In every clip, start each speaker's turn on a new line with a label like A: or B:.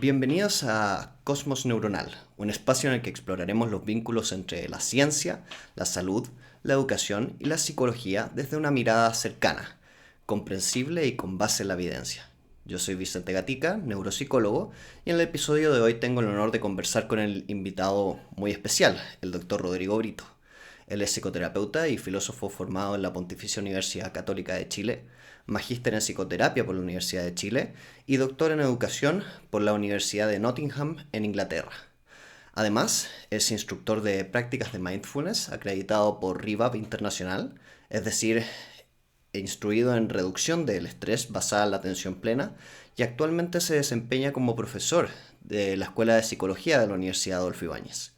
A: Bienvenidos a Cosmos Neuronal, un espacio en el que exploraremos los vínculos entre la ciencia, la salud, la educación y la psicología desde una mirada cercana, comprensible y con base en la evidencia. Yo soy Vicente Gatica, neuropsicólogo, y en el episodio de hoy tengo el honor de conversar con el invitado muy especial, el doctor Rodrigo Brito. Él es psicoterapeuta y filósofo formado en la Pontificia Universidad Católica de Chile, magíster en psicoterapia por la Universidad de Chile y doctor en educación por la Universidad de Nottingham en Inglaterra. Además, es instructor de prácticas de mindfulness acreditado por RIVAB Internacional, es decir, instruido en reducción del estrés basada en la atención plena, y actualmente se desempeña como profesor de la Escuela de Psicología de la Universidad Adolfo Ibáñez.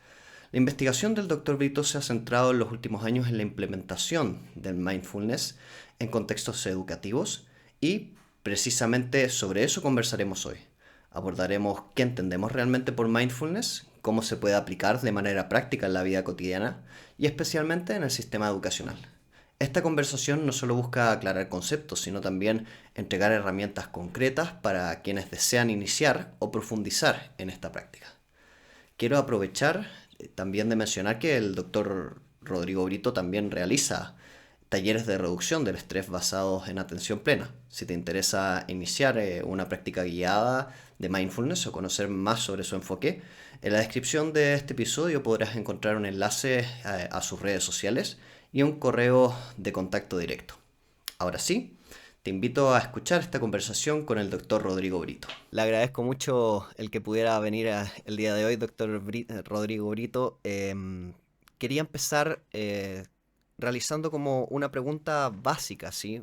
A: La investigación del Dr. Brito se ha centrado en los últimos años en la implementación del mindfulness en contextos educativos y precisamente sobre eso conversaremos hoy. Abordaremos qué entendemos realmente por mindfulness, cómo se puede aplicar de manera práctica en la vida cotidiana y especialmente en el sistema educacional. Esta conversación no solo busca aclarar conceptos, sino también entregar herramientas concretas para quienes desean iniciar o profundizar en esta práctica. Quiero aprovechar también de mencionar que el doctor Rodrigo Brito también realiza talleres de reducción del estrés basados en atención plena. Si te interesa iniciar una práctica guiada de mindfulness o conocer más sobre su enfoque, en la descripción de este episodio podrás encontrar un enlace a sus redes sociales y un correo de contacto directo. Ahora sí, te invito a escuchar esta conversación con el doctor Rodrigo Brito. Le agradezco mucho el que pudiera venir el día de hoy, doctor Rodrigo Brito. Quería empezar realizando como una pregunta básica, ¿sí?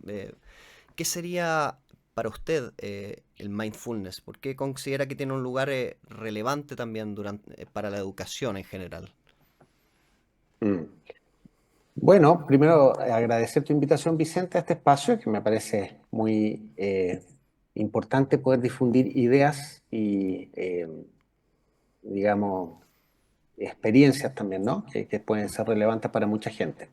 A: ¿Qué sería para usted el mindfulness? ¿Por qué considera que tiene un lugar relevante también para la educación en general?
B: Mm. Bueno, primero agradecer tu invitación, Vicente, a este espacio, que me parece muy importante poder difundir ideas y, digamos, experiencias también, ¿no? Que pueden ser relevantes para mucha gente.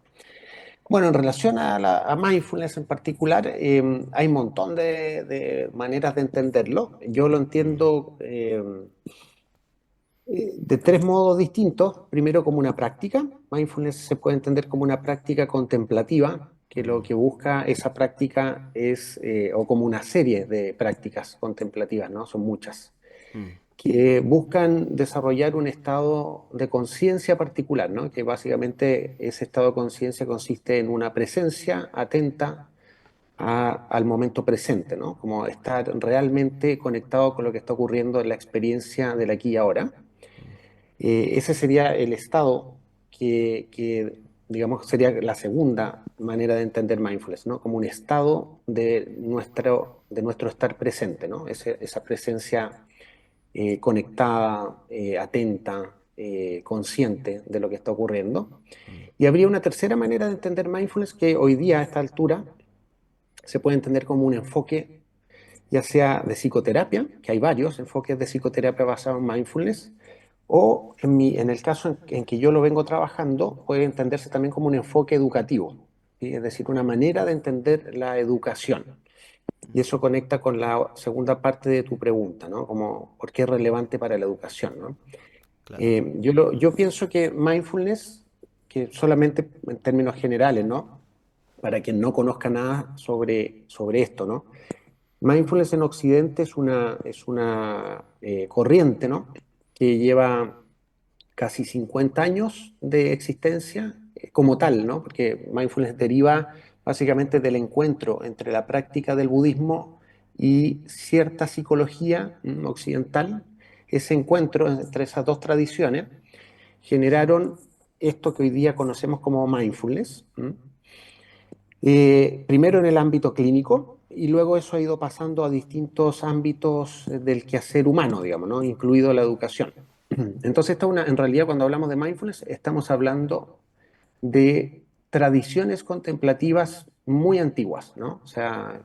B: Bueno, en relación a mindfulness en particular, hay un montón de maneras de entenderlo. Yo lo entiendo de tres modos distintos. Primero, como una práctica. Mindfulness se puede entender como una práctica contemplativa, que lo
A: Mm,
B: que busca esa práctica es, o como una serie de prácticas contemplativas, ¿no? Son muchas,
A: mm,
B: que buscan desarrollar un estado de conciencia particular, ¿no? Que básicamente ese estado de conciencia consiste en una presencia atenta al momento presente, ¿no? Como estar realmente conectado con lo que está ocurriendo en la experiencia del aquí y ahora. Ese sería el estado digamos, sería la segunda manera de entender mindfulness, ¿no? Como un estado de nuestro estar presente, ¿no? Esa presencia conectada, atenta, consciente de lo que está ocurriendo.
A: mm,
B: Y habría una tercera manera de entender mindfulness que hoy día, a esta altura, se puede entender como un enfoque, ya sea de psicoterapia, que hay varios enfoques de psicoterapia basados en mindfulness, o en el caso en que yo lo vengo trabajando, puede entenderse también como un enfoque educativo, ¿sí? Es decir, una manera de entender la educación. Y eso conecta con la segunda parte de tu pregunta, ¿no? Como, ¿por qué es relevante para la educación, ¿no?
A: claro.
B: Yo pienso que mindfulness, que solamente en términos generales, ¿no? Para quien no conozca nada sobre esto, ¿no? Mindfulness en Occidente es una corriente, ¿no? Que lleva casi 50 años de existencia como tal, ¿no? Porque mindfulness deriva básicamente del encuentro entre la práctica del budismo y cierta psicología occidental. Ese encuentro entre esas dos tradiciones generaron esto que hoy día conocemos como mindfulness. Primero en el ámbito clínico y luego eso ha ido pasando a distintos ámbitos del quehacer humano, digamos, ¿no? Incluido la educación. Entonces, en realidad, cuando hablamos de mindfulness, estamos hablando de tradiciones contemplativas muy antiguas, ¿no? O sea,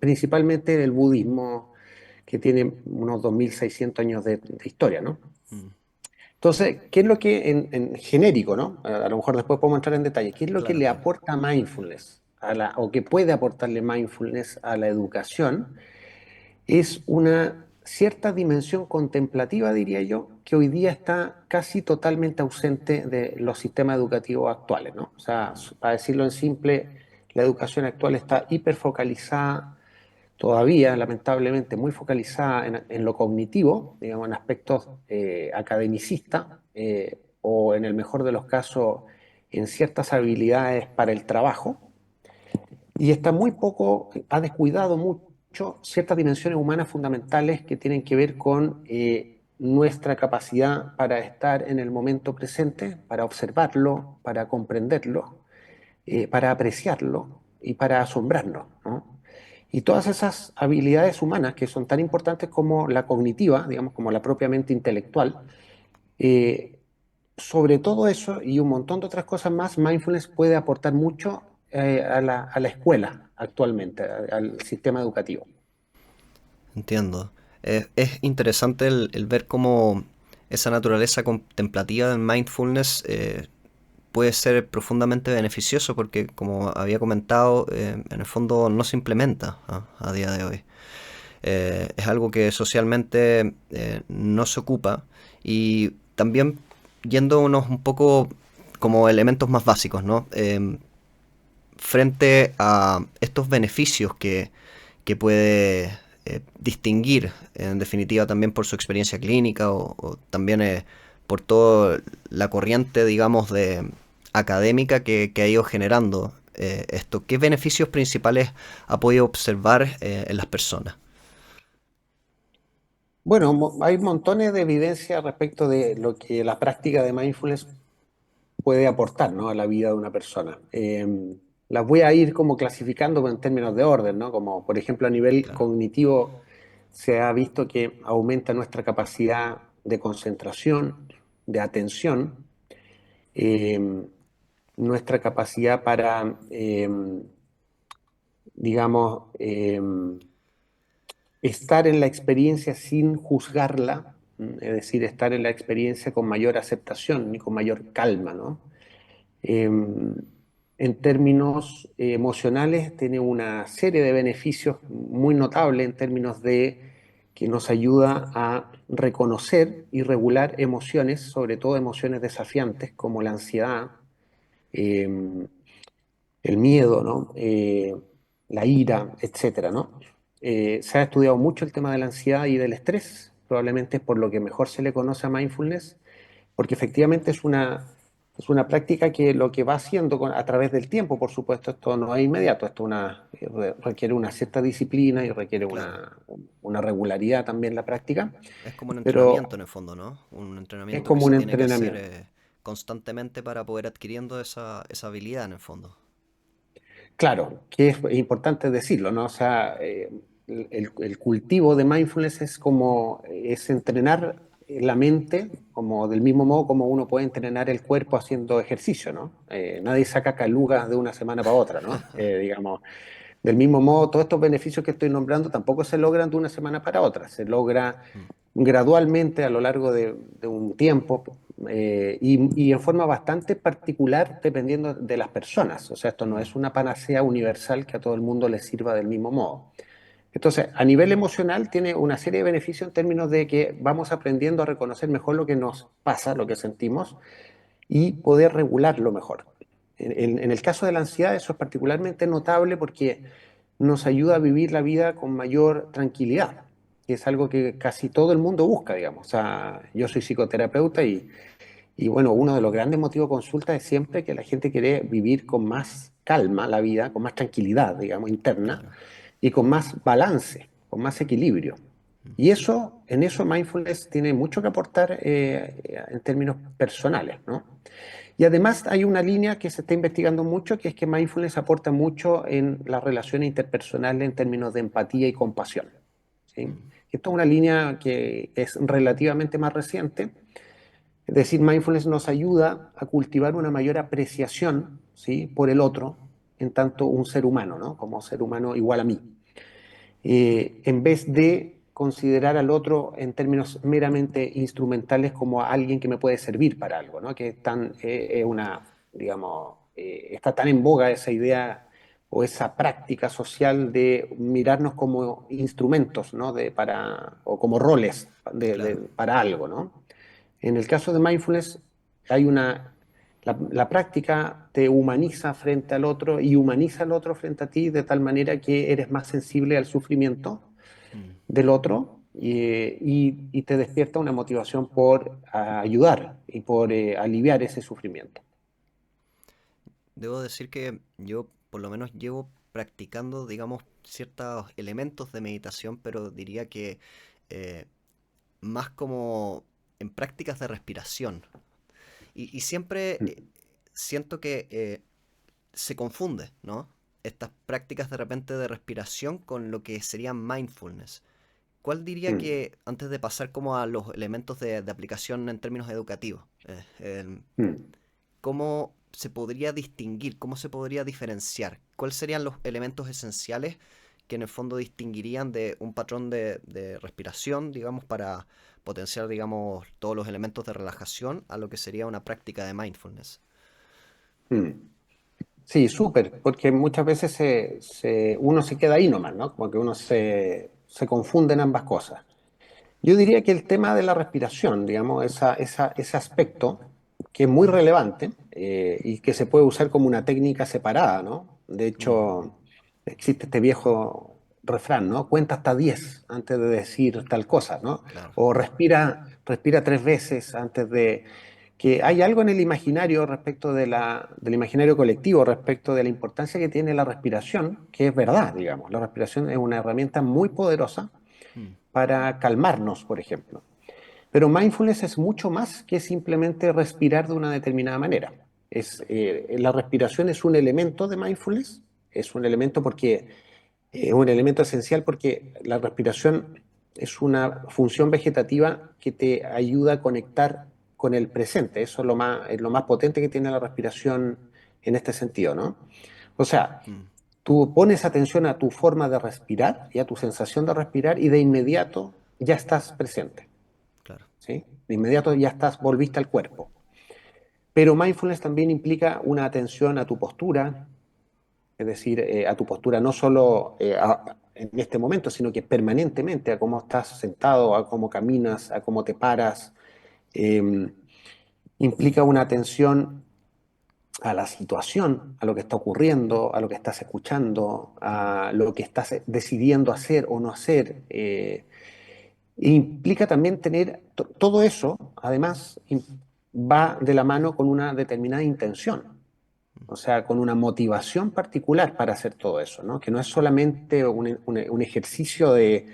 B: principalmente el budismo, que tiene unos 2600 años de historia, ¿no?
A: Mm,
B: Entonces, ¿qué es lo que en genérico, ¿no? A lo mejor después podemos entrar en detalle. ¿Qué es lo que
A: claro,
B: le
A: claro.
B: aporta mindfulness o que puede aportarle mindfulness a la educación? Es una cierta dimensión contemplativa, diría yo, que hoy día está casi totalmente ausente de los sistemas educativos actuales, ¿no? O sea, para decirlo en simple, la educación actual está hiperfocalizada, todavía lamentablemente muy focalizada en lo cognitivo, digamos, en aspectos academicistas, o en el mejor de los casos en ciertas habilidades para el trabajo, y está muy poco, ha descuidado mucho ciertas dimensiones humanas fundamentales que tienen que ver con nuestra capacidad para estar en el momento presente, para observarlo, para comprenderlo, para apreciarlo y para asombrarnos, ¿no? Y todas esas habilidades humanas que son tan importantes como la cognitiva, digamos, como la propiamente intelectual, eh, sobre todo eso y un montón de otras cosas más, mindfulness puede aportar mucho a la escuela actualmente, al sistema educativo.
A: Entiendo. Es interesante el ver cómo esa naturaleza contemplativa del mindfulness puede ser profundamente beneficioso porque, como había comentado, en el fondo no se implementa a día de hoy. Es algo que socialmente no se ocupa y también yéndonos un poco como elementos más básicos, ¿no? Frente a estos beneficios que puede distinguir, en definitiva también por su experiencia clínica o también por toda la corriente, digamos, de académica que ha ido generando esto. ¿Qué beneficios principales ha podido observar en las personas?
B: Bueno, hay montones de evidencia respecto de lo que la práctica de mindfulness puede aportar, ¿no?, a la vida de una persona. Las voy a ir como clasificando en términos de orden, ¿no? Como por ejemplo a nivel
A: Claro.
B: cognitivo se ha visto que aumenta nuestra capacidad de concentración, de atención, eh, nuestra capacidad para, digamos, estar en la experiencia sin juzgarla, es decir, estar en la experiencia con mayor aceptación y con mayor calma, ¿no? Eh, en términos emocionales, tiene una serie de beneficios muy notables en términos de que nos ayuda a reconocer y regular emociones, sobre todo emociones desafiantes como la ansiedad, eh, el miedo, ¿no? La ira, etcétera, ¿no? Se ha estudiado mucho el tema de la ansiedad y del estrés, probablemente es por lo que mejor se le conoce a mindfulness, porque efectivamente es una práctica que lo que va haciendo a través del tiempo, por supuesto, esto no es inmediato, esto requiere una cierta disciplina y requiere
A: Claro.
B: una regularidad también la práctica,
A: Es como un entrenamiento
B: pero
A: en el fondo, ¿no? Un
B: es
A: entrenamiento que
B: como
A: se
B: un
A: tiene que hacer
B: entrenamiento.
A: constantemente para poder adquiriendo esa habilidad en el fondo.
B: Claro, que es importante decirlo, ¿no? O sea, el cultivo de mindfulness es como, es entrenar la mente, como del mismo modo como uno puede entrenar el cuerpo haciendo ejercicio, ¿no? Nadie
A: Claro.
B: saca calugas de una semana para otra, ¿no? Digamos, del mismo modo, todos estos beneficios que estoy nombrando tampoco se logran de una semana para otra, se logra
A: Mm.
B: gradualmente a lo largo de un tiempo, y en forma bastante particular dependiendo de las personas. O sea, esto no
A: Mm.
B: es una panacea universal que a todo el mundo le sirva del mismo modo. Entonces, a nivel emocional tiene una serie de beneficios en términos de que vamos aprendiendo a reconocer mejor lo que nos pasa, lo que sentimos, y poder regularlo mejor. En el caso de la ansiedad, eso es particularmente notable porque nos ayuda a vivir la vida con mayor tranquilidad, que es algo que casi todo el mundo busca, digamos. O sea, yo soy psicoterapeuta y bueno, uno de los grandes motivos de consulta es siempre que la gente quiere vivir con más calma la vida, con más tranquilidad, digamos, interna,
A: Claro.
B: y con más balance, con más equilibrio. Y eso, en eso mindfulness tiene mucho que aportar en términos personales, ¿no? Y además hay una línea que se está investigando mucho, que es que mindfulness aporta mucho en las relaciones interpersonales en términos de empatía y compasión, ¿sí?
A: Mm.
B: Esto es una línea que es relativamente más reciente. Es decir, mindfulness nos ayuda a cultivar una mayor apreciación, ¿sí?, por el otro, en tanto un ser humano, ¿no?, como ser humano igual a mí, en vez de considerar al otro en términos meramente instrumentales como a alguien que me puede servir para algo, ¿no? Que es tan, una, digamos, está tan en boga esa idea o esa práctica social de mirarnos como instrumentos, ¿no? O como roles
A: Claro.
B: para algo, ¿no? En el caso de mindfulness, hay la práctica te humaniza frente al otro y humaniza al otro frente a ti de tal manera que eres más sensible al sufrimiento
A: Mm.
B: del otro y te despierta una motivación por ayudar y por aliviar ese sufrimiento.
A: Debo decir que yo por lo menos llevo practicando, digamos, ciertos elementos de meditación, pero diría que eh, más como en prácticas de respiración. Y siempre
B: Mm,
A: siento que se confunde, ¿no? Estas prácticas de repente de respiración con lo que sería mindfulness. ¿Cuál diría
B: mm,
A: que, antes de pasar como a los elementos de aplicación en términos educativos,
B: mm.
A: cómo se podría distinguir, cómo se podría diferenciar? ¿Cuáles serían los elementos esenciales que en el fondo distinguirían de un patrón de respiración, digamos, para potenciar, digamos, todos los elementos de relajación a lo que sería una práctica de mindfulness?
B: Mm. Sí, súper, porque muchas veces uno se queda ahí nomás, ¿no? Como que uno se confunde en ambas cosas. Yo diría que el tema de la respiración, digamos, ese aspecto que es muy relevante y que se puede usar como una técnica separada, ¿no? De
A: Mm,
B: hecho, existe este viejo refrán, ¿no? Cuenta hasta 10 antes de decir tal cosa, ¿no?
A: claro.
B: O respira 3 veces antes de... Que hay algo en el imaginario respecto del imaginario colectivo, respecto de la importancia que tiene la respiración, que es verdad, digamos. La respiración es una herramienta muy poderosa
A: Mm,
B: para calmarnos, por ejemplo. Pero mindfulness es mucho más que simplemente respirar de una determinada manera. La respiración es un elemento de mindfulness, es un elemento porque es un elemento esencial porque la respiración es una función vegetativa que te ayuda a conectar con el presente. Eso es lo más potente que tiene la respiración en este sentido, ¿no? O sea,
A: mm,
B: tú pones atención a tu forma de respirar y a tu sensación de respirar y de inmediato ya estás presente.
A: claro.
B: ¿Sí? De inmediato ya volviste al cuerpo. Pero mindfulness también implica una atención a tu postura, es decir, a tu postura no solo en este momento, sino que permanentemente, a cómo estás sentado, a cómo caminas, a cómo te paras. Eh, Implica una atención a la situación, a lo que está ocurriendo, a lo que estás escuchando, a lo que estás decidiendo hacer o no hacer. Implica también tener todo eso, además, va de la mano con una determinada intención, o sea, con una motivación particular para hacer todo eso, ¿no? Que no es solamente un ejercicio de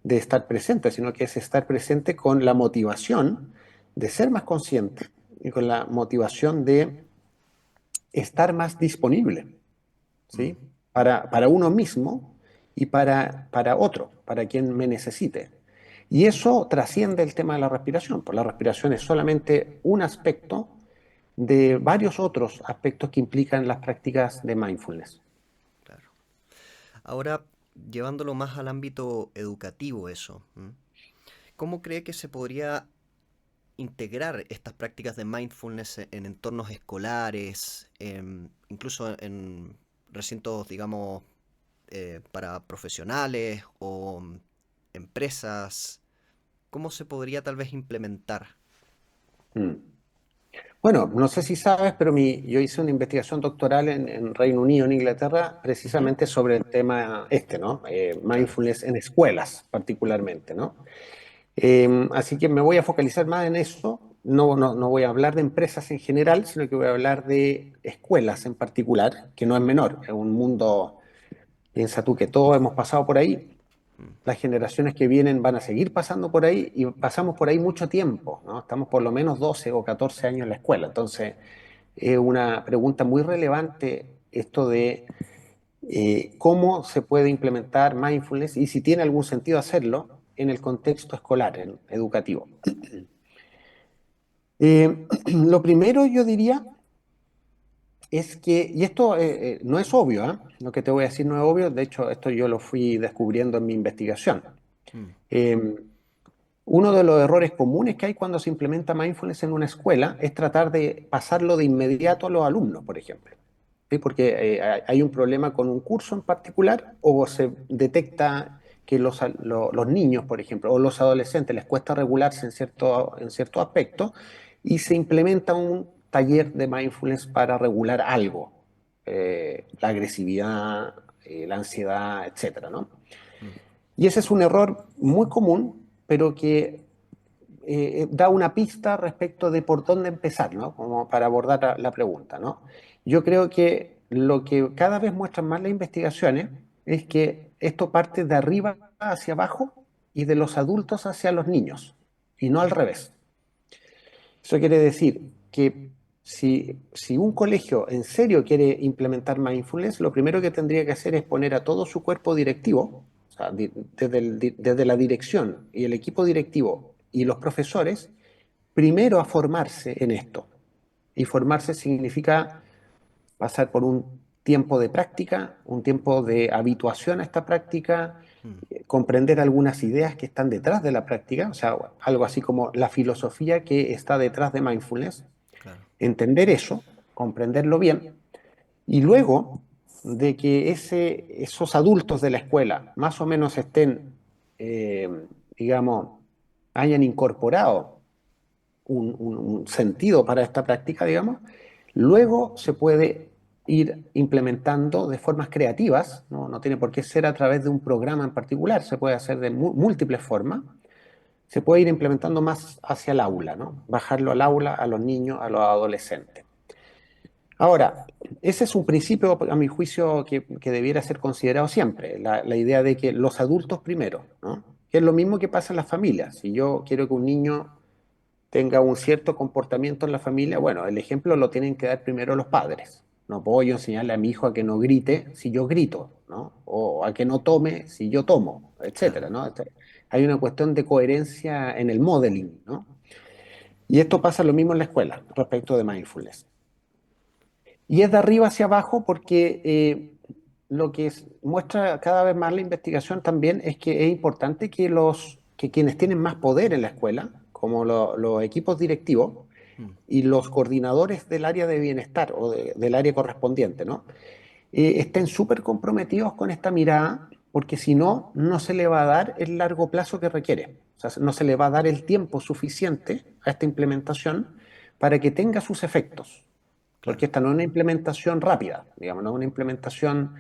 B: estar presente, sino que es estar presente con la motivación de ser más consciente y con la motivación de estar más disponible,
A: Mm,
B: ¿sí? Para uno mismo y para otro, para quien me necesite. Y eso trasciende el tema de la respiración, pues la respiración es solamente un aspecto de varios otros aspectos que implican las prácticas de mindfulness.
A: claro. Ahora, llevándolo más al ámbito educativo eso, ¿m? ¿Cómo cree que se podría integrar estas prácticas de mindfulness en entornos escolares, incluso en recintos, digamos, para profesionales o empresas? ¿Cómo se podría tal vez implementar?
B: Mm. Bueno, no sé si sabes, pero yo hice una investigación doctoral en Reino Unido, en Inglaterra,
A: Ujú,
B: precisamente sobre el tema ¿no?
A: claro.
B: Mindfulness en escuelas particularmente, ¿no? Así que me voy a focalizar más en eso. No voy a hablar de empresas en general, sino que voy a hablar de escuelas en particular, que no es menor. Es un mundo, piensa tú que todos hemos pasado por ahí,
A: Mm,
B: las generaciones que vienen van a seguir pasando por ahí y pasamos por ahí mucho tiempo, ¿no? Estamos por lo menos 12 o 14 años en la escuela. Entonces, es una pregunta muy relevante esto de cómo se puede implementar mindfulness y si tiene algún sentido hacerlo en el contexto escolar, educativo. Lo primero yo diría es que, y esto no es obvio, ¿eh? Lo que te voy a decir no es obvio, de hecho esto yo lo fui descubriendo en mi investigación.
A: mm,
B: Eh, Uno de los errores comunes que hay cuando se implementa mindfulness en una escuela es tratar de pasarlo de inmediato a los alumnos, por ejemplo. ¿sí? Porque hay un problema con un curso en particular o se detecta que los niños, por ejemplo, o los adolescentes les cuesta regularse en cierto aspecto y se implementa un taller de mindfulness para regular algo, la agresividad, la ansiedad, etcétera, ¿no?
A: Mm,
B: Y ese es un error muy común, pero que da una pista respecto de por dónde empezar, ¿no? Como para abordar la pregunta, ¿no? Yo creo que lo que cada vez muestran más las investigaciones es que esto parte de arriba hacia abajo y de los adultos hacia los niños, y no al revés. Eso quiere decir que si un colegio en serio quiere implementar mindfulness, lo primero que tendría que hacer es poner a todo su cuerpo directivo, o sea, desde la dirección y el equipo directivo y los profesores, primero a formarse en esto. Y formarse significa pasar por un tiempo de práctica, un tiempo de habituación a esta práctica,
A: mm,
B: comprender algunas ideas que están detrás de la práctica, o sea, algo así como la filosofía que está detrás de mindfulness,
A: claro.
B: entender eso, comprenderlo bien, y luego de que esos adultos de la escuela más o menos estén, eh, digamos, hayan incorporado un sentido para esta práctica, digamos, luego se puede ir implementando de formas creativas, ¿no? No tiene por qué ser a través de un programa en particular, se puede hacer de múltiples formas, se puede ir implementando más hacia el aula, ¿no? Bajarlo al aula, a los niños, a los adolescentes. Ahora, ese es un principio, a mi juicio, que debiera ser considerado siempre, la idea de que los adultos primero, ¿no? Que es lo mismo que pasa en las familias. Si yo quiero que un niño tenga un cierto comportamiento en la familia, bueno, el ejemplo lo tienen que dar primero los padres. No puedo yo enseñarle a mi hijo a que no grite si yo grito, ¿no? O a que no tome si yo tomo,
A: Claro.
B: etcétera, ¿no? Hay una cuestión de coherencia en el modeling, ¿no? Y esto pasa lo mismo en la escuela respecto de mindfulness. Y es de arriba hacia abajo porque lo que muestra cada vez más la investigación también es que es importante que quienes tienen más poder en la escuela, como los equipos directivos,
A: Mm,
B: y los coordinadores del área de bienestar o del área correspondiente, ¿no? Estén súper comprometidos con esta mirada, porque si no, no se le va a dar el largo plazo que requiere. O sea, no se le va a dar el tiempo suficiente a esta implementación para que tenga sus efectos. Porque
A: claro.
B: esta no es una implementación rápida, digamos, no es una implementación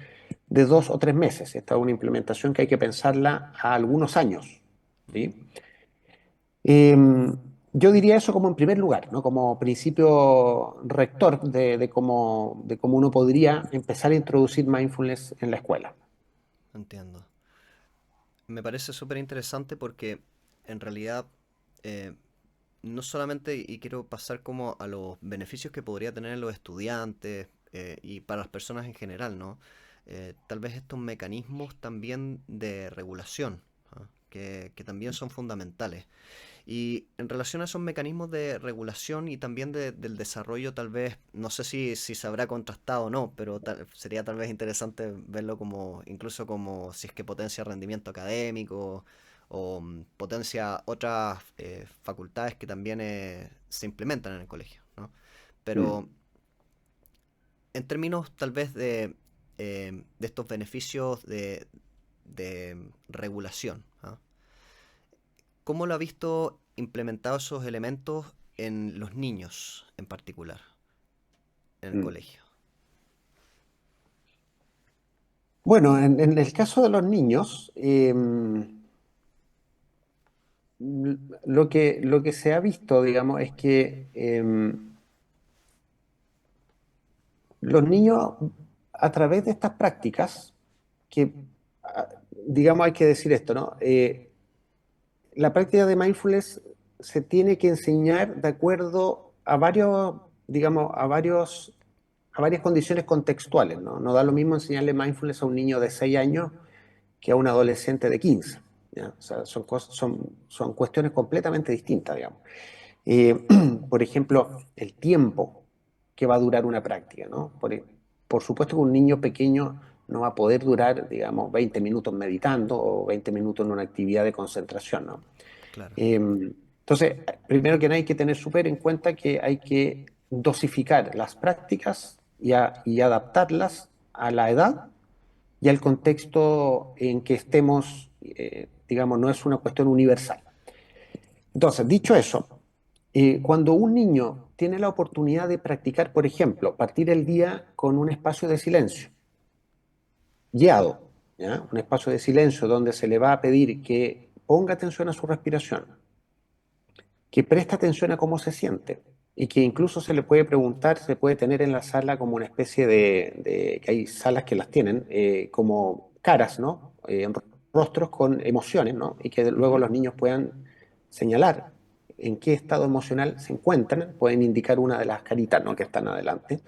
B: de 2 o 3 meses. Esta es una implementación que hay que pensarla a algunos años,
A: Mm,
B: ¿sí? Eh, yo diría eso como en primer lugar, ¿no? Como principio rector de cómo uno podría empezar a introducir mindfulness en la escuela.
A: entiendo. Me parece súper interesante porque en realidad eh, no solamente, y quiero pasar como a los beneficios que podría tener en los estudiantes y para las personas en general, ¿no? Tal vez estos mecanismos también de regulación, ¿ah? Que también son fundamentales. Y en relación a esos mecanismos de regulación y también del desarrollo, tal vez, no sé si se habrá contrastado o no, pero sería tal vez interesante verlo como, incluso como si es que potencia rendimiento académico o potencia otras facultades que también se implementan en el colegio, ¿no?
B: Mm.
A: Pero en términos tal vez de estos beneficios de regulación, ¿ah? ¿Cómo lo ha visto implementado esos elementos en los niños en particular, en el
B: Mm.
A: colegio?
B: Bueno, en el caso de los niños, lo que se ha visto, digamos, es que los niños, a través de estas prácticas, que, ah, digamos, hay que decir esto, ¿no? La práctica de mindfulness se tiene que enseñar de acuerdo a varios, digamos, a varias condiciones contextuales, ¿no? No da lo mismo enseñarle mindfulness a un niño de 6 años que a un adolescente de 15, ¿ya? O sea, son cuestiones completamente distintas, digamos. Eh, por ejemplo, el tiempo que va a durar una práctica, ¿no? Por supuesto que un niño pequeño no va a poder durar, digamos, 20 minutos meditando o 20 minutos en una actividad de concentración, ¿no?
A: Claro.
B: Entonces, primero que nada hay que tener súper en cuenta que hay que dosificar las prácticas y adaptarlas a la edad y al contexto en que estemos, digamos, no es una cuestión universal. Entonces, dicho eso, cuando un niño tiene la oportunidad de practicar, por ejemplo, partir el día con un espacio de silencio, guiado, ¿ya? Un espacio de silencio donde se le va a pedir que ponga atención a su respiración, que preste atención a cómo se siente y que incluso se le puede preguntar, se puede tener en la sala como una especie que hay salas que las tienen, como caras, ¿no? Rostros con emociones, ¿no? Y que luego
A: Ujú.
B: los niños puedan señalar en qué estado emocional se encuentran, pueden indicar una de las caritas, ¿no? Que están adelante.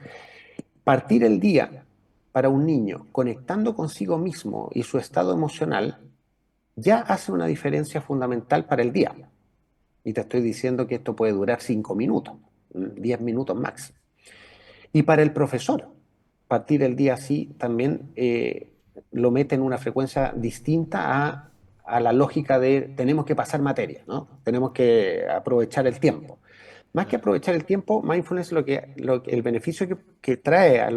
B: Partir el día para un niño conectando consigo mismo y su estado emocional ya hace una diferencia fundamental para el día. Y te estoy diciendo que esto puede durar 5 minutos, 10 minutos máximo. Y para el profesor, partir el día así también lo mete en una frecuencia distinta a la lógica de tenemos que pasar materia, ¿no? Tenemos que aprovechar el tiempo. Más que
A: Claro.
B: aprovechar el tiempo, mindfulness el beneficio que trae a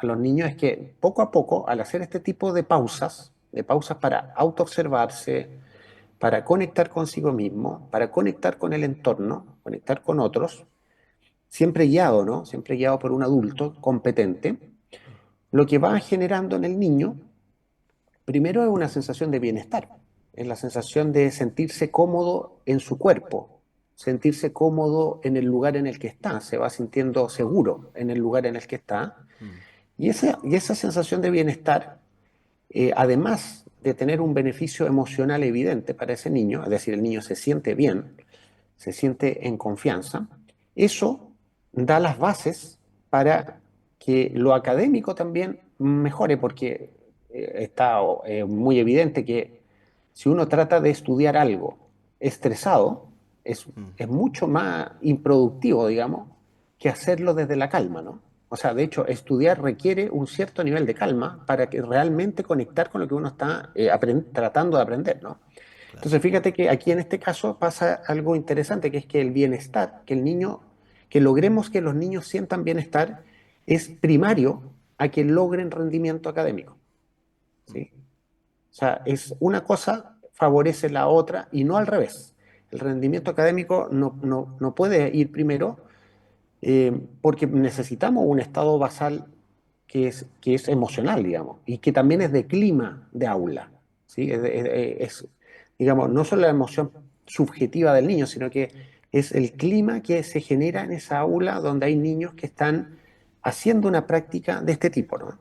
B: los niños es que poco a poco, al hacer este tipo de pausas para autoobservarse, para conectar consigo mismo, para conectar con el entorno, conectar con otros, siempre guiado, ¿no? Siempre guiado por un adulto competente, lo que va generando en el niño, primero es una sensación de bienestar, es la sensación de sentirse cómodo en su cuerpo, sentirse cómodo en el lugar en el que está, se va sintiendo seguro en el lugar en el que está,
A: Mm.
B: y esa sensación de bienestar, además de tener un beneficio emocional evidente para ese niño, es decir, el niño se siente bien, se siente en confianza, eso da las bases para que lo académico también mejore, porque está muy evidente que si uno trata de estudiar algo estresado,
A: Mm.
B: es mucho más improductivo, digamos, que hacerlo desde la calma, ¿no? O sea, de hecho, estudiar requiere un cierto nivel de calma para que realmente conectar con lo que uno está tratando de aprender, ¿no?
A: Claro.
B: Entonces, fíjate que aquí en este caso pasa algo interesante, que es que el bienestar, que el niño, que logremos que los niños sientan bienestar, es primario a que logren rendimiento académico,
A: Mm.
B: ¿sí? O sea, es una cosa favorece la otra y no al revés. El rendimiento académico no puede ir primero porque necesitamos un estado basal que es emocional, digamos, y que también es de clima de aula, ¿sí? Digamos, no solo la emoción subjetiva del niño, sino que es el clima que se genera en esa aula donde hay niños que están haciendo una práctica de este tipo, ¿no?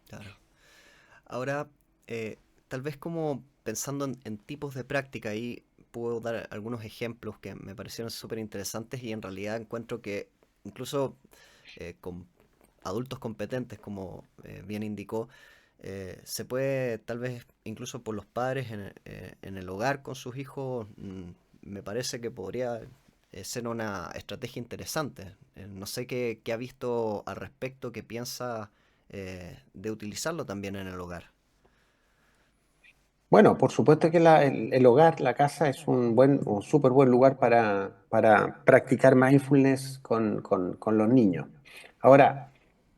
A: Claro. Ahora, eh, tal vez como pensando en tipos de práctica, ahí puedo dar algunos ejemplos que me parecieron súper interesantes y en realidad encuentro que incluso con adultos competentes, como bien indicó, se puede tal vez incluso por los padres en el hogar con sus hijos, me parece que podría ser una estrategia interesante. No sé qué ha visto al respecto, qué piensa de utilizarlo también en el hogar.
B: Bueno, por supuesto que el hogar, la casa, es un súper buen lugar para practicar mindfulness con los niños. Ahora,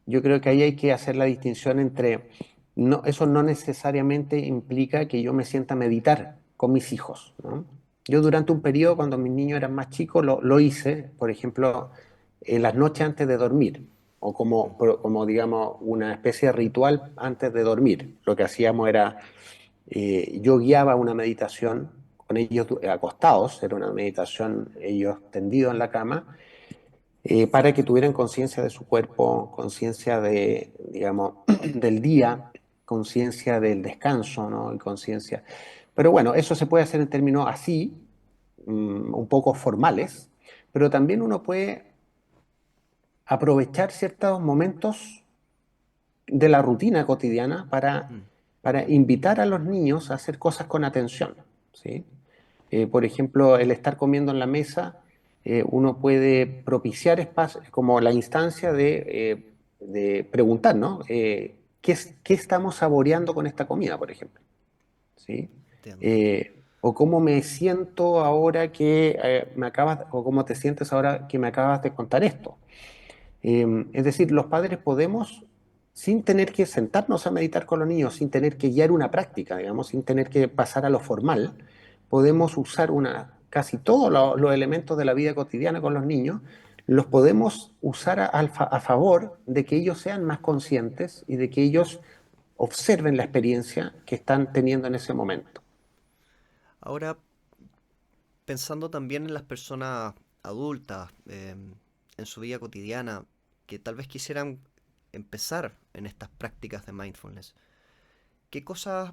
B: yo creo que ahí hay que hacer la distinción entre, no, eso no necesariamente implica que yo me sienta a meditar con mis hijos, ¿no? Yo durante un periodo, cuando mis niños eran más chicos, lo hice, por ejemplo, en las noches antes de dormir, o como digamos, una especie de ritual antes de dormir. Lo que hacíamos era yo guiaba una meditación con ellos acostados, era una meditación ellos tendidos en la cama, para que tuvieran conciencia de su cuerpo, conciencia de, digamos, del día, conciencia del descanso, ¿no? Y conciencia. Pero bueno, eso se puede hacer en términos así, un poco formales, pero también uno puede aprovechar ciertos momentos de la rutina cotidiana
A: Mm.
B: para invitar a los niños a hacer cosas con atención, ¿sí? Por ejemplo, el estar comiendo en la mesa, uno puede propiciar espacios como la instancia de preguntar, ¿no? ¿Qué estamos saboreando con esta comida, por ejemplo? ¿Sí?
A: Entiendo.
B: O cómo me siento ahora que o cómo te sientes ahora que me acabas de contar esto. Es decir, los padres podemos, sin tener que sentarnos a meditar con los niños, sin tener que guiar una práctica, digamos, sin tener que pasar a lo formal, podemos usar casi todos los elementos de la vida cotidiana con los niños, los podemos usar a favor de que ellos sean más conscientes y de que ellos observen la experiencia que están teniendo en ese momento.
A: Ahora, pensando también en las personas adultas, en su vida cotidiana, que tal vez quisieran empezar en estas prácticas de mindfulness, ¿qué cosas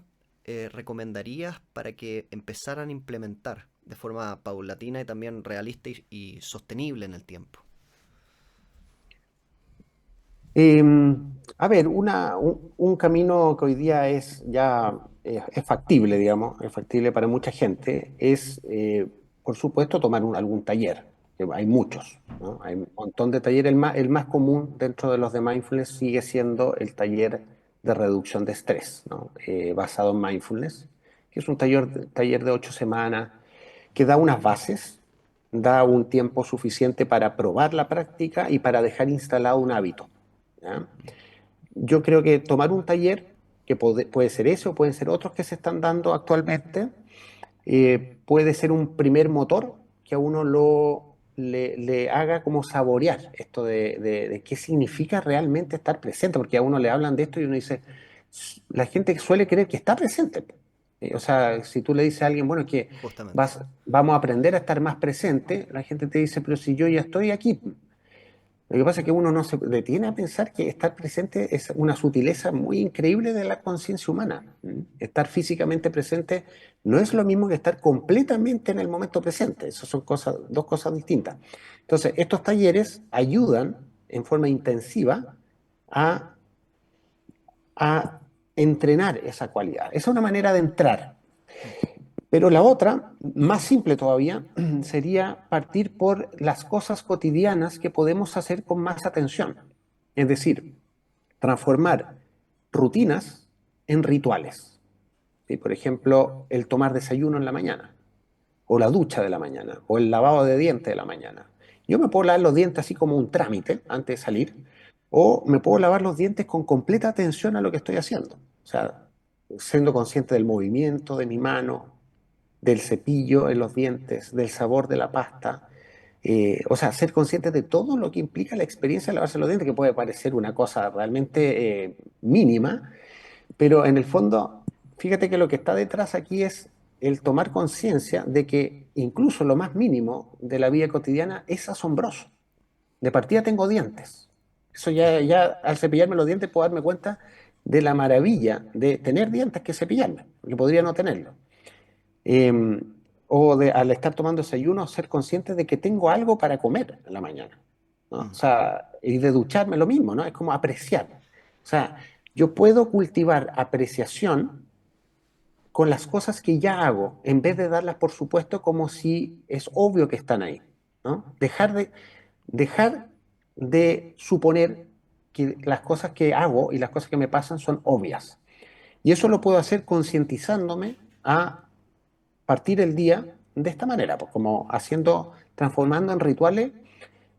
A: recomendarías para que empezaran a implementar de forma paulatina y también realista y sostenible en el tiempo?
B: Eh, a ver, un camino que hoy día es factible, digamos, es factible para mucha gente, por supuesto, tomar algún taller. Hay muchos, ¿no? Hay un montón de talleres. El más común dentro de los de mindfulness sigue siendo el taller de reducción de estrés, ¿no? Basado en mindfulness, que es un taller de 8 semanas que da unas bases, da un tiempo suficiente para probar la práctica y para dejar instalado un hábito. ¿Ya? Yo creo que tomar un taller, que puede ser ese o pueden ser otros que se están dando actualmente, puede ser un primer motor que a uno le haga como saborear esto de qué significa realmente estar presente, porque a uno le hablan de esto y uno dice, la gente suele creer que está presente. O sea, si tú le dices a alguien, bueno, es que
A: Justamente.
B: vamos a aprender a estar más presente, la gente te dice, pero si yo ya estoy aquí. Lo que pasa es que uno no se detiene a pensar que estar presente es una sutileza muy increíble de la conciencia humana. ¿Mm? Estar físicamente presente no es lo mismo que estar completamente en el momento presente. Esas son dos cosas distintas. Entonces, estos talleres ayudan en forma intensiva a, a entrenar esa cualidad. Esa es una manera de entrar. Pero la otra, más simple todavía, sería partir por las cosas cotidianas que podemos hacer con más atención. Es decir, transformar rutinas en rituales. ¿Sí? Por ejemplo, el tomar desayuno en la mañana, o la ducha de la mañana, o el lavado de dientes de la mañana. Yo me puedo lavar los dientes así como un trámite antes de salir, o me puedo lavar los dientes con completa atención a lo que estoy haciendo. O sea, siendo consciente del movimiento de mi mano, del cepillo en los dientes, del sabor de la pasta. O sea, ser consciente de todo lo que implica la experiencia de lavarse los dientes, que puede parecer una cosa realmente mínima, pero en el fondo, fíjate que lo que está detrás aquí es el tomar conciencia de que incluso lo más mínimo de la vida cotidiana es asombroso. De partida tengo dientes. Eso ya al cepillarme los dientes puedo darme cuenta de la maravilla de tener dientes que cepillarme, porque podría no tenerlo. Eh, al estar tomando desayuno, ser consciente de que tengo algo para comer en la mañana, ¿no? O
A: Mm.
B: sea, y de ducharme lo mismo, ¿no? Es como apreciar. O sea, yo puedo cultivar apreciación con las cosas que ya hago, en vez de darlas por supuesto como si es obvio que están ahí, ¿no? Dejar de suponer que las cosas que hago y las cosas que me pasan son obvias. Y eso lo puedo hacer concientizándome a partir el día de esta manera, pues como transformando en rituales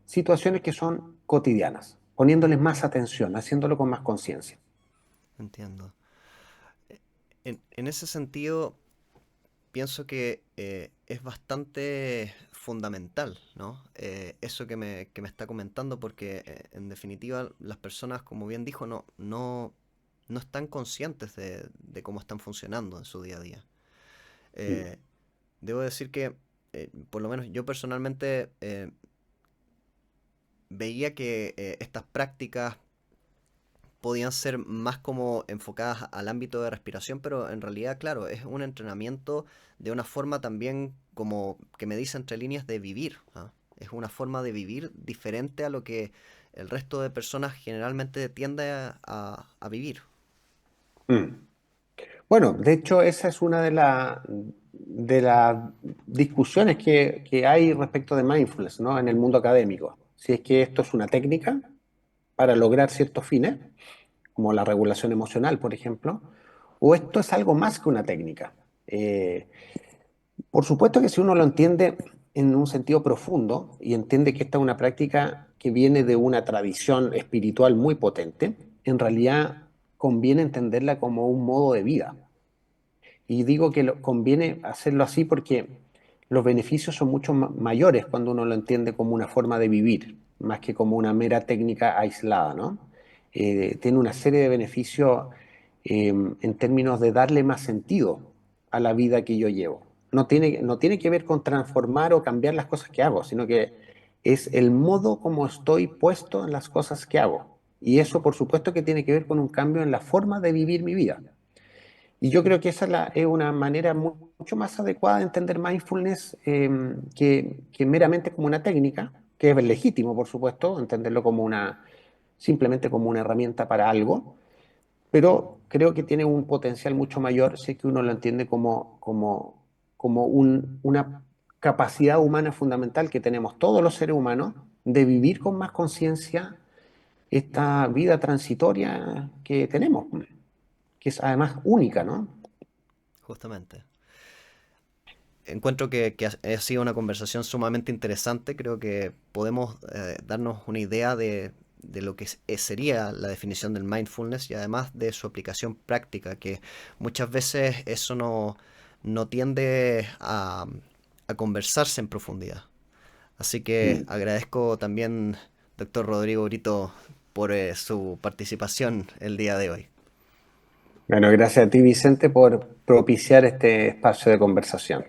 B: situaciones que son cotidianas, poniéndoles más atención, haciéndolo con más conciencia.
A: Entiendo. En ese sentido, pienso que es bastante fundamental, ¿no? Eso que me está comentando, porque en definitiva las personas, como bien dijo, no están conscientes de cómo están funcionando en su día a día.
B: Mm.
A: Eh, Debo decir que, por lo menos yo personalmente, veía que estas prácticas podían ser más como enfocadas al ámbito de respiración, pero en realidad, claro, es un entrenamiento de una forma también como que me dice entre líneas de vivir, ¿ah? Es una forma de vivir diferente a lo que el resto de personas generalmente tiende a vivir.
B: Mm. Bueno, de hecho, esa es una de las discusiones que hay respecto de mindfulness, ¿no? En el mundo académico. Si es que esto es una técnica para lograr ciertos fines, como la regulación emocional, por ejemplo, o esto es algo más que una técnica. Eh, Por supuesto que si uno lo entiende en un sentido profundo y entiende que esta es una práctica que viene de una tradición espiritual muy potente, en realidad conviene entenderla como un modo de vida. Y digo que conviene hacerlo así porque los beneficios son mucho mayores cuando uno lo entiende como una forma de vivir, más que como una mera técnica aislada, ¿no? Tiene una serie de beneficios en términos de darle más sentido a la vida que yo llevo. No tiene que ver con transformar o cambiar las cosas que hago, sino que es el modo como estoy puesto en las cosas que hago. Y eso, por supuesto, que tiene que ver con un cambio en la forma de vivir mi vida. Y yo creo que esa es una manera mucho más adecuada de entender mindfulness que meramente como una técnica, que es legítimo, por supuesto, entenderlo como simplemente como una herramienta para algo, pero creo que tiene un potencial mucho mayor si es que uno lo entiende como una capacidad humana fundamental que tenemos todos los seres humanos de vivir con más conciencia esta vida transitoria que tenemos, que es además única, ¿no?
A: Justamente. Encuentro que ha sido una conversación sumamente interesante. Creo que podemos darnos una idea de lo que sería la definición del mindfulness y además de su aplicación práctica, que muchas veces eso no tiende a conversarse en profundidad. Así que
B: Mm.
A: agradezco también, doctor Rodrigo Brito, por su participación el día de hoy.
B: Bueno, gracias a ti, Vicente, por propiciar este espacio de conversación.